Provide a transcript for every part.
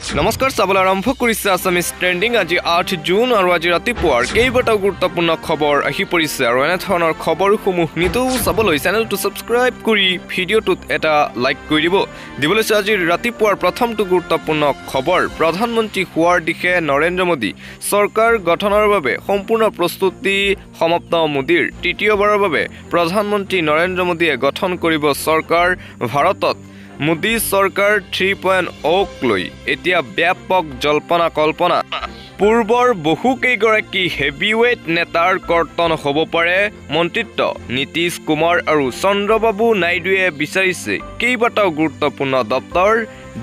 নমস্কাৰ চাবলৈ আৰম্ভ কৰিছে আছামিজ ট্ৰেণ্ডিং। আজি 8 জুন আৰু আজি ৰাতিপুৱাৰ কেইবাটাও গুৰুত্বপূৰ্ণ খবৰ আহি পৰিছে আৰু এনে ধৰণৰ খবৰসমূহ নিতৌ চাবলৈ চেনেলটো ছাবস্ক্ৰাইব কৰি ভিডিঅ'টোত এটা লাইক কৰি দিব লৈছে। আজি ৰাতিপুৱাৰ প্ৰথমটো গুৰুত্বপূৰ্ণ খবৰ, প্ৰধানমন্ত্ৰী হোৱাৰ দিশে নৰেন্দ্ৰ মোদী, চৰকাৰ গঠনৰ বাবে সম্পূৰ্ণ প্ৰস্তুতি সমাপ্ত মোদীৰ। তৃতীয়বাৰৰ বাবে প্ৰধানমন্ত্ৰী নৰেন্দ্ৰ মোদীয়ে গঠন কৰিব চৰকাৰ। ভাৰতত মোদী চৰকাৰ 3.0ক লৈ এতিয়া ব্যাপক জল্পনা কল্পনা। পূৰ্বৰ বহুকেইগৰাকী হেভিৱেইট নেতাৰ কৰ্তন হ'ব পাৰে মন্ত্ৰিত্ব। নীতিশ কুমাৰ আৰু চন্দ্ৰবাবু নাইডুৱে বিচাৰিছে কেইবাটাও গুৰুত্বপূৰ্ণ দপ্তৰ।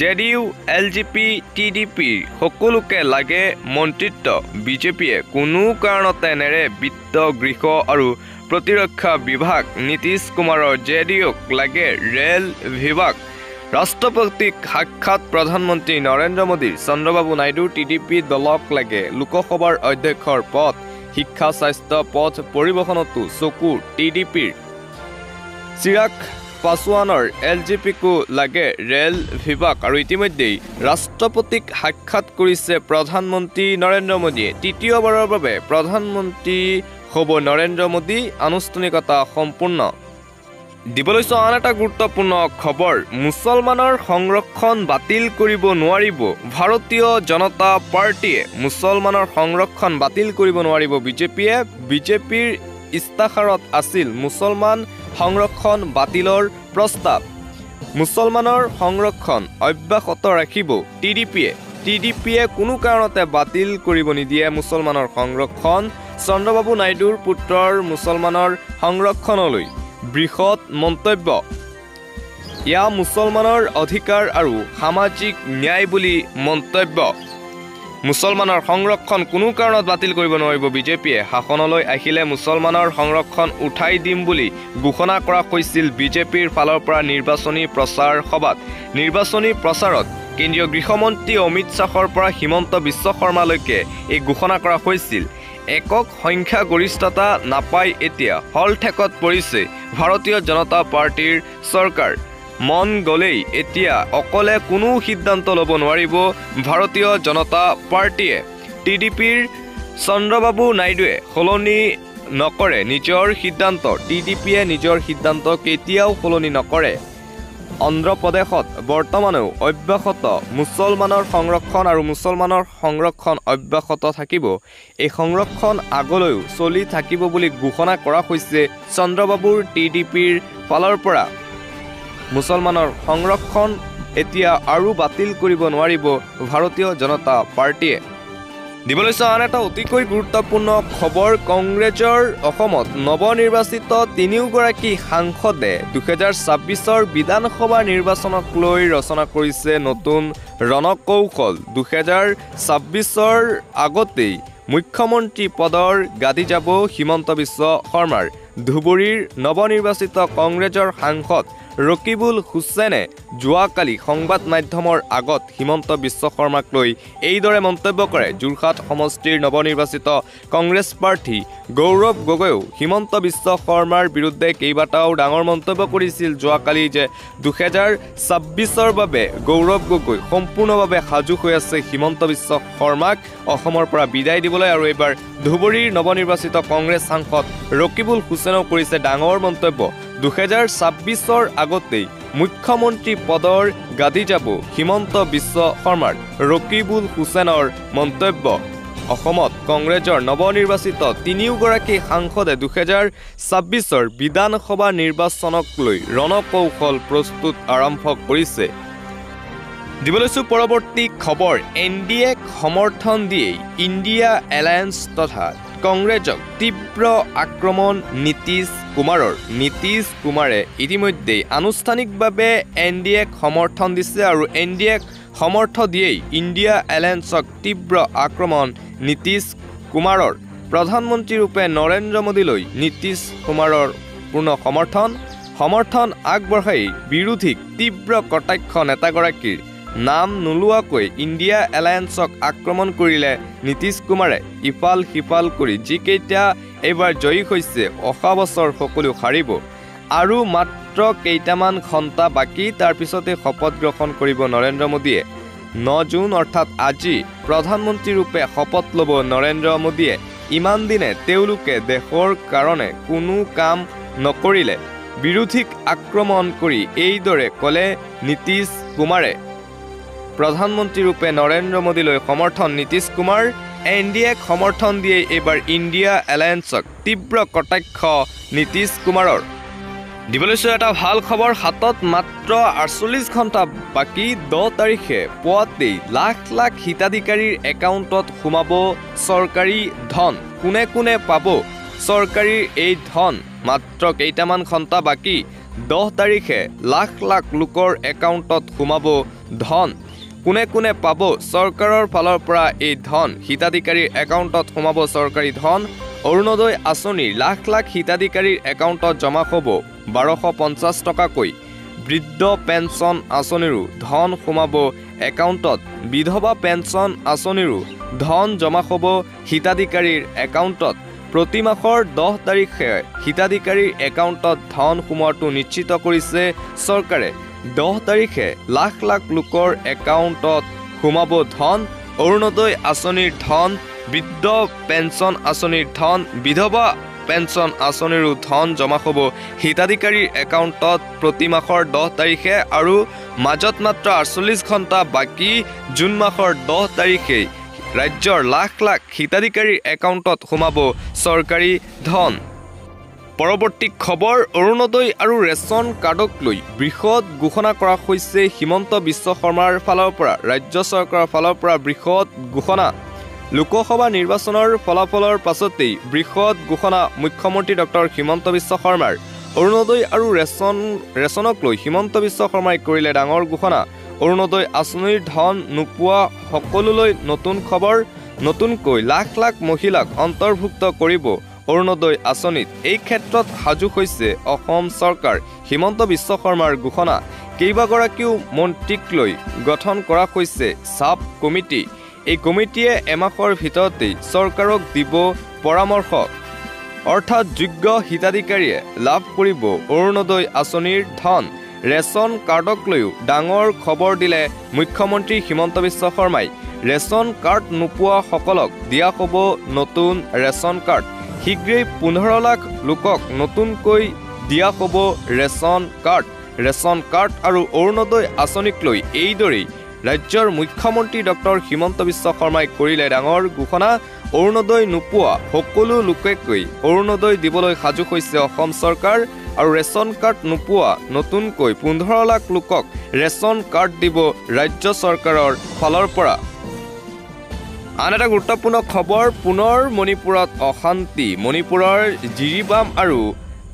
জেডিইউ, এলজেপি, টিডিপি সকলোকে লাগে মন্ত্ৰিত্ব। বিজেপিয়ে কোনো কাৰণতে নেৰে বিত্ত, গৃহ আৰু প্ৰতিৰক্ষা বিভাগ। নীতিশ কুমাৰৰ জেডিইউক লাগে ৰেল বিভাগ। ৰাষ্ট্ৰপতিক সাক্ষাৎ প্ৰধানমন্ত্ৰী নৰেন্দ্ৰ মোদীৰ। চন্দ্ৰবাবু নাইডুৰ টিডিপি দলক লাগে লোকসভাৰ অধ্যক্ষৰ পদ। শিক্ষা, স্বাস্থ্য, পথ পৰিবহণতো চকু টিডিপিৰ। চিৰাগ পাছোৱানৰ এলজেপিকো লাগে ৰেল বিভাগ। আৰু ইতিমধ্যেই ৰাষ্ট্ৰপতিক সাক্ষাৎ কৰিছে প্ৰধানমন্ত্ৰী নৰেন্দ্ৰ মোদীয়ে। তৃতীয়বাৰৰ বাবে প্ৰধানমন্ত্ৰী হ'ব নৰেন্দ্ৰ মোদী। আনুষ্ঠানিকতা সম্পূৰ্ণ। দিবলৈছো আন এটা গুৰুত্বপূৰ্ণ খবৰ, মুছলমানৰ সংৰক্ষণ বাতিল কৰিব নোৱাৰিব ভাৰতীয় জনতা পাৰ্টীয়ে। মুছলমানৰ সংৰক্ষণ বাতিল কৰিব নোৱাৰিব বিজেপিয়ে। বিজেপিৰ ইস্তাহাৰত আছিল মুছলমান সংৰক্ষণ বাতিলৰ প্ৰস্তাৱ। মুছলমানৰ সংৰক্ষণ অব্যাহত ৰাখিব টিডিপিয়ে। টিডিপিয়ে কোনো কাৰণতে বাতিল কৰিব নিদিয়ে মুছলমানৰ সংৰক্ষণ। চন্দ্ৰবাবু নাইডুৰ পুত্ৰৰ মুছলমানৰ সংৰক্ষণলৈ বৃহৎ মন্তব্য। ইয়া মুছলমানৰ অধিকাৰ আৰু সামাজিক ন্যায় বুলি মন্তব্য। মুছলমানৰ সংৰক্ষণ কোনো কাৰণত বাতিল কৰিব নোৱাৰিব বিজেপিয়ে। শাসনলৈ আহিলে মুছলমানৰ সংৰক্ষণ উঠাই দিম বুলি ঘোষণা কৰা হৈছিল বিজেপিৰ ফালৰ পৰা নিৰ্বাচনী প্ৰচাৰ সভাত। নিৰ্বাচনী প্ৰচাৰত কেন্দ্ৰীয় গৃহমন্ত্ৰী অমিত শ্বাহৰ পৰা হিমন্ত বিশ্ব শৰ্মালৈকে এই ঘোষণা কৰা হৈছিল। একক সংখ্যাগৰিষ্ঠতা নাপাই এতিয়া হলঠেকত পৰিছে ভাৰতীয় জনতা পাৰ্টীৰ চৰকাৰ। মন গ'লেই এতিয়া অকলে কোনো সিদ্ধান্ত ল'ব নোৱাৰিব ভাৰতীয় জনতা পাৰ্টীয়ে। টিডিপিৰ চন্দ্ৰবাবু নাইডুৱে সলনি নকৰে নিজৰ সিদ্ধান্ত। টিডিপিয়ে নিজৰ সিদ্ধান্ত কেতিয়াও সলনি নকৰে। অন্ধ্ৰপ্ৰদেশত বৰ্তমানেও অব্যাহত মুছলমানৰ সংৰক্ষণ আৰু মুছলমানৰ সংৰক্ষণ অব্যাহত থাকিব। এই সংৰক্ষণ আগলৈও চলি থাকিব বুলি ঘোষণা কৰা হৈছে চন্দ্ৰবাবুৰ টিডিপিৰ ফালৰ পৰা। মুছলমানৰ সংৰক্ষণ এতিয়া আৰু বাতিল কৰিব নোৱাৰিব ভাৰতীয় জনতা পাৰ্টীয়ে। দিবলৈছে আন এটা অতিকৈ গুৰুত্বপূৰ্ণ খবৰ, কংগ্ৰেছৰ অসমত নৱনিৰ্বাচিত তিনিওগৰাকী সাংসদে 2026 বিধানসভা নিৰ্বাচনক লৈ ৰচনা কৰিছে নতুন ৰণকৌশল। 2026 আগতেই মুখ্যমন্ত্ৰী পদৰ গাদী যাব হিমন্ত বিশ্ব শৰ্মাৰ। ধুবুৰীৰ নৱনিৰ্বাচিত কংগ্ৰেছৰ সাংসদ ৰকিবুল হুছেইনে যোৱাকালি সংবাদ মাধ্যমৰ আগত হিমন্ত বিশ্ব শৰ্মাক লৈ এইদৰে মন্তব্য কৰে। যোৰহাট সমষ্টিৰ নৱনিৰ্বাচিত কংগ্ৰেছ প্ৰাৰ্থী গৌৰৱ গগৈয়েও হিমন্ত বিশ্ব শৰ্মাৰ বিৰুদ্ধে কেইবাটাও ডাঙৰ মন্তব্য কৰিছিল যোৱাকালি যে 2026 বাবে গৌৰৱ গগৈ সম্পূৰ্ণভাৱে সাজু হৈ আছে হিমন্ত বিশ্ব শৰ্মাক অসমৰ পৰা বিদায় দিবলৈ। আৰু এইবাৰ ধুবুৰীৰ নৱনিৰ্বাচিত কংগ্ৰেছ সাংসদ ৰকিবুল হুছেইনেও কৰিছে ডাঙৰ মন্তব্য। 2026 আগতেই মুখ্যমন্ত্ৰী পদৰ গাদী যাব হিমন্ত বিশ্ব শৰ্মাৰ। ৰকিবুল হুছেইনৰ মন্তব্য। অসমত কংগ্ৰেছৰ নৱনিৰ্বাচিত তিনিওগৰাকী সাংসদে 2026 বিধানসভা নিৰ্বাচনক লৈ ৰণকৌশল প্ৰস্তুত আৰম্ভ কৰিছে। দিবলৈছো পৰৱৰ্তী খবৰ, এনডিএক সমৰ্থন দিয়েই ইণ্ডিয়া এলায়েন্স তথা কংগ্ৰেছক তীব্ৰ আক্ৰমণ নীতিশ কুমাৰৰ। নীতিশ কুমাৰে ইতিমধ্যেই আনুষ্ঠানিকভাৱে এনডিএক সমৰ্থন দিছে আৰু এনডিএক সমৰ্থন দিয়েই ইণ্ডিয়া এলায়েন্সক তীব্ৰ আক্ৰমণ নীতিশ কুমাৰৰ। প্ৰধানমন্ত্ৰীৰূপে নৰেন্দ্ৰ মোদীলৈ নীতিশ কুমাৰৰ পূৰ্ণ সমৰ্থন আগবঢ়াই বিৰোধীক তীব্ৰ কটাক্ষ। নেতাগৰাকীৰ নাম নোলোৱাকৈ ইণ্ডিয়া এলায়েন্সক আক্ৰমণ কৰিলে নীতিশ কুমাৰে। ইফাল সিফাল কৰি যিকেইটা এইবাৰ জয়ী হৈছে অহা বছৰ সকলো হাৰিব। আৰু মাত্ৰ কেইটামান ঘণ্টা বাকী, তাৰ পিছতে শপত গ্ৰহণ কৰিব নৰেন্দ্ৰ মোদীয়ে। 9 জুন অৰ্থাৎ আজি প্ৰধানমন্ত্ৰী ৰূপে শপত ল'ব নৰেন্দ্ৰ মোদীয়ে। ইমান দিনে তেওঁলোকে দেশৰ কাৰণে কোনো কাম নকৰিলে। বিৰোধীক আক্ৰমণ কৰি এইদৰে ক'লে নীতিশ কুমাৰে। প্ৰধানমন্ত্ৰী ৰূপে নৰেন্দ্ৰ মোদীলৈ সমৰ্থন নীতিশ কুমাৰ। এনডিএক সমৰ্থন দিয়ে এইবাৰ ইণ্ডিয়া এলায়েন্সক তীব্ৰ কটাক্ষ নীতিশ কুমাৰৰ। দিবলৈছো এটা ভাল খবৰ, হাতত মাত্ৰ 48 ঘণ্টা বাকী 10 তাৰিখে পুৱাতেই লাখ লাখ হিতাধিকাৰীৰ একাউণ্টত সোমাব চৰকাৰী ধন। কোনে কোনে পাব চৰকাৰীৰ এই ধন? মাত্ৰ কেইটামান ঘণ্টা বাকী 10 তাৰিখে লাখ লাখ লোকৰ একাউণ্টত সোমাব ধন। কোনে কোনে পাব চৰকাৰৰ ফালৰ পৰা এই ধন? হিতাধিকাৰীৰ একাউণ্টত সোমাব চৰকাৰী ধন। অৰুণোদয় আঁচনিৰ লাখ লাখ হিতাধিকাৰীৰ একাউণ্টত জমা হ'ব 1250 টকাকৈ। বৃদ্ধ পেঞ্চন আঁচনিৰো ধন সোমাব একাউণ্টত। বিধৱা পেঞ্চন আঁচনিৰো ধন জমা হ'ব হিতাধিকাৰীৰ একাউণ্টত। প্ৰতি মাহৰ 10 তাৰিখে হিতাধিকাৰীৰ একাউণ্টত ধন সোমোৱাটো নিশ্চিত কৰিছে চৰকাৰে। 10 তাৰিখে লাখ লাখ লোকৰ একাউণ্টত সোমাব ধন। অৰুণোদয় আঁচনিৰ ধন, বৃদ্ধ পেঞ্চন আঁচনিৰ ধন, বিধৱা পেঞ্চন আঁচনিৰো ধন জমা হ'ব হিতাধিকাৰীৰ একাউণ্টত প্ৰতি মাহৰ 10 তাৰিখে। আৰু মাজত মাত্ৰ 48 ঘণ্টা বাকী জুন মাহৰ 10 তাৰিখে ৰাজ্যৰ লাখ লাখ হিতাধিকাৰীৰ একাউণ্টত সোমাব চৰকাৰী ধন। পৰৱৰ্তী খবৰ, অৰুণোদয় আৰু ৰেচন কাৰ্ডক লৈ বৃহৎ ঘোষণা কৰা হৈছে হিমন্ত বিশ্ব শৰ্মাৰ ফালৰ পৰা। ৰাজ্য চৰকাৰৰ ফালৰ পৰা বৃহৎ ঘোষণা। লোকসভা নিৰ্বাচনৰ ফলাফলৰ পাছতেই বৃহৎ ঘোষণা মুখ্যমন্ত্ৰী ডক্টৰ হিমন্ত বিশ্ব শৰ্মাৰ। অৰুণোদয় আৰু ৰেচনক লৈ হিমন্ত বিশ্ব শৰ্মাই কৰিলে ডাঙৰ ঘোষণা। অৰুণোদয় আঁচনিৰ ধন নোপোৱা সকলোলৈ নতুন খবৰ। নতুনকৈ লাখ লাখ মহিলাক অন্তৰ্ভুক্ত কৰিব অৰুণোদয় আঁচনিত। এই ক্ষেত্ৰত সাজু হৈছে অসম চৰকাৰ। হিমন্ত বিশ্ব শৰ্মাৰ ঘোষণা। কেইবাগৰাকীও মন্ত্ৰীক লৈ গঠন কৰা হৈছে ছাব কমিটি। এই কমিটিয়ে এমাহৰ ভিতৰতেই চৰকাৰক দিব পৰামৰ্শ। অৰ্থাৎ যোগ্য হিতাধিকাৰীয়ে লাভ কৰিব অৰুণোদয় আঁচনিৰ ধন। ৰেচন কাৰ্ডক লৈও ডাঙৰ খবৰ দিলে মুখ্যমন্ত্ৰী হিমন্ত বিশ্ব শৰ্মাই। ৰেচন কাৰ্ড নোপোৱা সকলক দিয়া হ'ব নতুন ৰেচন কাৰ্ড। শীঘ্ৰেই 15 লাখ লোকক নতুনকৈ দিয়া হ'ব ৰেচন কাৰ্ড। ৰেচন কাৰ্ড আৰু অৰুণোদয় আঁচনিক লৈ এইদৰেই ৰাজ্যৰ মুখ্যমন্ত্ৰী ডক্টৰ হিমন্ত বিশ্ব শৰ্মাই কৰিলে ডাঙৰ ঘোষণা। অৰুণোদয় নোপোৱা সকলো লোককৈ অৰুণোদয় দিবলৈ সাজু হৈছে অসম চৰকাৰ। আৰু ৰেচন কাৰ্ড নোপোৱা নতুনকৈ 15 লাখ লোকক ৰেচন কাৰ্ড দিব ৰাজ্য চৰকাৰৰ ফালৰ পৰা। আন এটা গুৰুত্বপূৰ্ণ খবৰ, পুনৰ মণিপুৰত অশান্তি। মণিপুৰৰ জিৰিবাম আৰু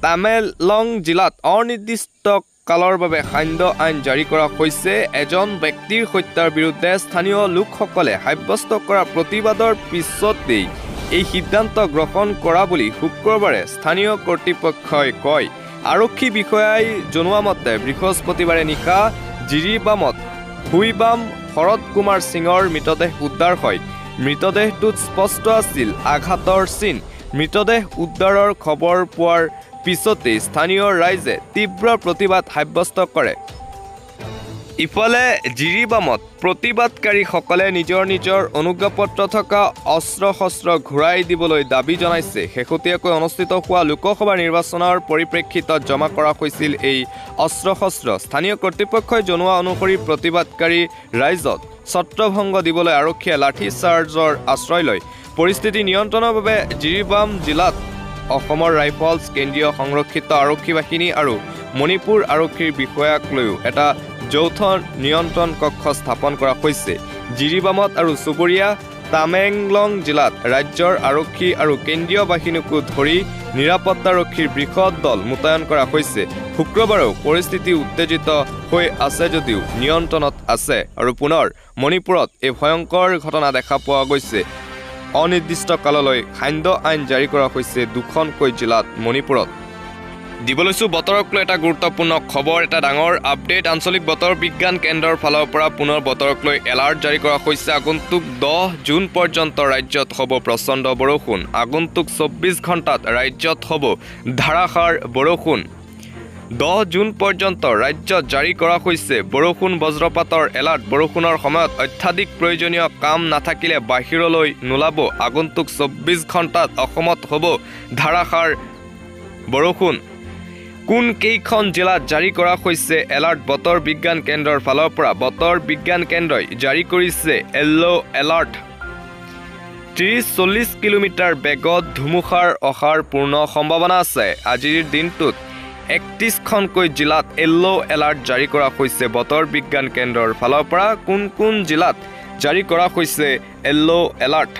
টামেলং জিলাত অনিৰ্দিষ্ট কালৰ বাবে সান্ধ্য আইন জাৰি কৰা হৈছে। এজন ব্যক্তিৰ হত্যাৰ বিৰুদ্ধে স্থানীয় লোকসকলে সাব্যস্ত কৰা প্ৰতিবাদৰ পিছতেই এই সিদ্ধান্ত গ্ৰহণ কৰা বুলি শুক্ৰবাৰে স্থানীয় কৰ্তৃপক্ষই কয়। আৰক্ষী বিষয়াই জনোৱা মতে বৃহস্পতিবাৰে নিশা জিৰিবামত ভুইবাম শৰৎ কুমাৰ সিঙৰ মৃতদেহ উদ্ধাৰ হয়। মৃতদেহটোত স্পষ্ট আছিল আঘাতৰ চিন। মৃতদেহ উদ্ধাৰৰ খবৰ পোৱাৰ পিছতেই স্থানীয় ৰাইজে তীব্ৰ প্ৰতিবাদ সাব্যস্ত কৰে। ইফালে জিৰিবামত প্ৰতিবাদকাৰীসকলে নিজৰ নিজৰ অনুজ্ঞাপত্ৰ থকা অস্ত্ৰ শস্ত্ৰ ঘূৰাই দিবলৈ দাবী জনাইছে। শেহতীয়াকৈ অনুষ্ঠিত হোৱা লোকসভা নিৰ্বাচনৰ পৰিপ্ৰেক্ষিতত জমা কৰা হৈছিল এই অস্ত্ৰ শস্ত্ৰ। স্থানীয় কৰ্তৃপক্ষই জনোৱা অনুসৰি প্ৰতিবাদকাৰী ৰাইজত ছত্ৰভংগ দিবলৈ আৰক্ষীয়ে লাঠি চাৰ্জৰ আশ্ৰয় লয়। পৰিস্থিতি নিয়ন্ত্ৰণৰ বাবে জিৰিবাম জিলাত অসমৰ ৰাইফলছ, কেন্দ্ৰীয় সংৰক্ষিত আৰক্ষী বাহিনী আৰু মণিপুৰ আৰক্ষীৰ বিষয়াক লৈও এটা যৌথ নিয়ন্ত্ৰণ কক্ষ স্থাপন কৰা হৈছে। জিৰিবামত আৰু চুবুৰীয়া টামেংলং জিলাত ৰাজ্যৰ আৰক্ষী আৰু কেন্দ্ৰীয় বাহিনীকো ধৰি নিৰাপত্তাৰক্ষীৰ বৃহৎ দল মোতায়েন কৰা হৈছে। শুক্ৰবাৰেও পৰিস্থিতি উত্তেজিত হৈ আছে যদিও নিয়ন্ত্ৰণত আছে। আৰু পুনৰ মণিপুৰত এই ভয়ংকৰ ঘটনা দেখা পোৱা গৈছে। অনিৰ্দিষ্ট কাললৈ সান্ধ্য আইন জাৰি কৰা হৈছে 2খনকৈ জিলাত মণিপুৰত। দিবলৈছো বতৰক লৈ এটা গুৰুত্বপূৰ্ণ খবৰ, এটা ডাঙৰ আপডেট। আঞ্চলিক বতৰ বিজ্ঞান কেন্দ্ৰৰ ফালৰ পৰা পুনৰ বতৰক লৈ এলাৰ্ট জাৰি কৰা হৈছে। আগন্তুক 10 জুন পৰ্যন্ত ৰাজ্যত হ'ব প্ৰচণ্ড বৰষুণ। আগন্তুক 24 ঘণ্টাত ৰাজ্যত হ'ব ধাৰাসাৰ বৰষুণ। 10 জুন পৰ্যন্ত ৰাজ্যত জাৰি কৰা হৈছে বৰষুণ বজ্ৰপাতৰ এলাৰ্ট বৰষুণৰ সময়ত অত্যাধিক প্ৰয়োজনীয় কাম নাথাকিলে বাহিৰলৈ নোলাব আগন্তুক 24 ঘণ্টাত অসমত হ'ব ধাৰাসাৰ বৰষুণ কোন কেইখন জিলাত জাৰি কৰা হৈছে এলাৰ্ট বতৰ বিজ্ঞান কেন্দ্ৰৰ ফালৰ পৰা বতৰ বিজ্ঞান কেন্দ্ৰই জাৰি কৰিছে য়েল্লো এলাৰ্ট 30-40 কিলোমিটাৰ বেগত ধুমুহাৰ অহাৰ পূৰ্ণ সম্ভাৱনা আছে আজিৰ দিনটোত 31খনকৈ জিলাত য়েল্লো এলাৰ্ট জাৰি কৰা হৈছে বতৰ বিজ্ঞান কেন্দ্ৰৰ ফালৰ পৰা কোন জিলাত জাৰি কৰা হৈছে য়েল্লো এলাৰ্ট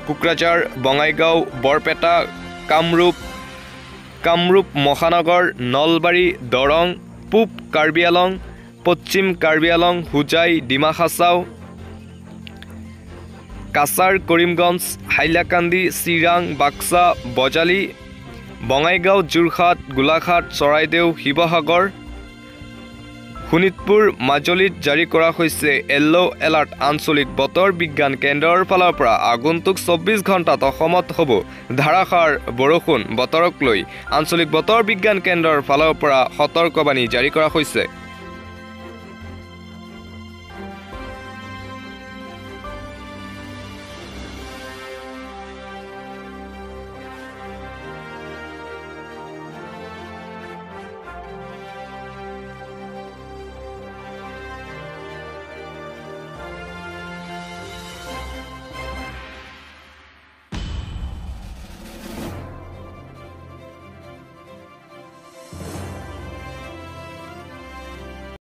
কোকৰাঝাৰ বঙাইগাঁও বৰপেটা কামৰূপ মহানগৰ নলবাৰী দৰং পূব কাৰ্বি আলং পশ্চিম কাৰ্বি আলং হুজাই ডিমা হাছাও কাছাৰ কৰিমগঞ্জ হাইলাকান্দি চিৰাং বাক্সা বজালী বঙাইগাঁও যোৰহাট গোলাঘাট চৰাইদেউ শিৱসাগৰ শোণিতপুৰ মাজুলীত জাৰি কৰা হৈছে য়েল্লো এলাৰ্ট আঞ্চলিক বতৰ বিজ্ঞান কেন্দ্ৰৰ ফালৰ পৰা আগন্তুক 24 ঘণ্টাত অসমত হ'ব ধাৰাসাৰ বৰষুণ বতৰক লৈ আঞ্চলিক বতৰ বিজ্ঞান কেন্দ্ৰৰ ফালৰ পৰা সতৰ্কবাণী জাৰি কৰা হৈছে